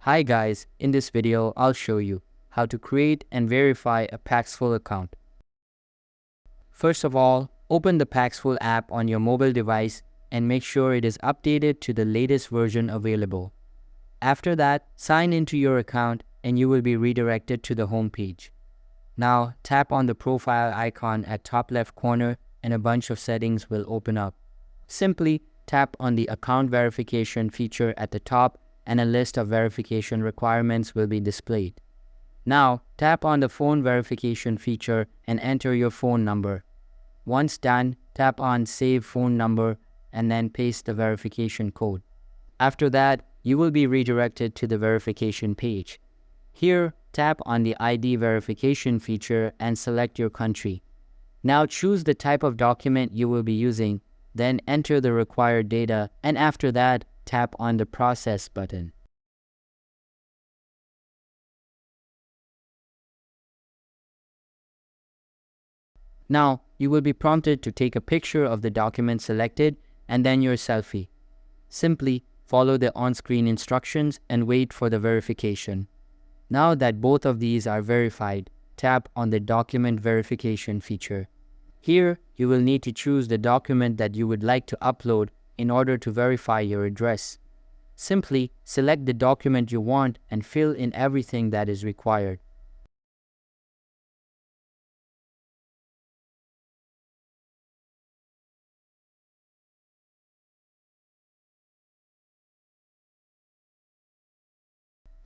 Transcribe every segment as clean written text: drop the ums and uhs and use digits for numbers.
Hi guys, in this video I'll show you how to create and verify a Paxful account. First of all, open the Paxful app on your mobile device and make sure it is updated to the latest version available. After that, sign into your account and you will be redirected to the home page. Now tap on the profile icon at top left corner and a bunch of settings will open up. Simply tap on the account verification feature at the top and a list of verification requirements will be displayed. Now, tap on the phone verification feature and enter your phone number. Once done, tap on Save Phone Number and then paste the verification code. After that, you will be redirected to the verification page. Here, tap on the ID verification feature and select your country. Now choose the type of document you will be using, then enter the required data, and after that, tap on the Process button. Now, you will be prompted to take a picture of the document selected and then your selfie. Simply follow the on-screen instructions and wait for the verification. Now that both of these are verified, tap on the Document Verification feature. Here, you will need to choose the document that you would like to upload in order to verify your address. Simply select the document you want and fill in everything that is required.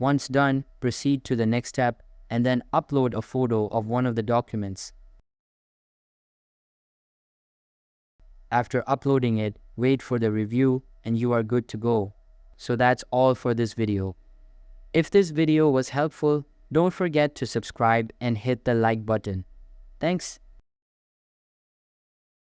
Once done, proceed to the next step and then upload a photo of one of the documents. After uploading it, wait for the review and you are good to go. So that's all for this video. If this video was helpful, don't forget to subscribe and hit the like button. Thanks.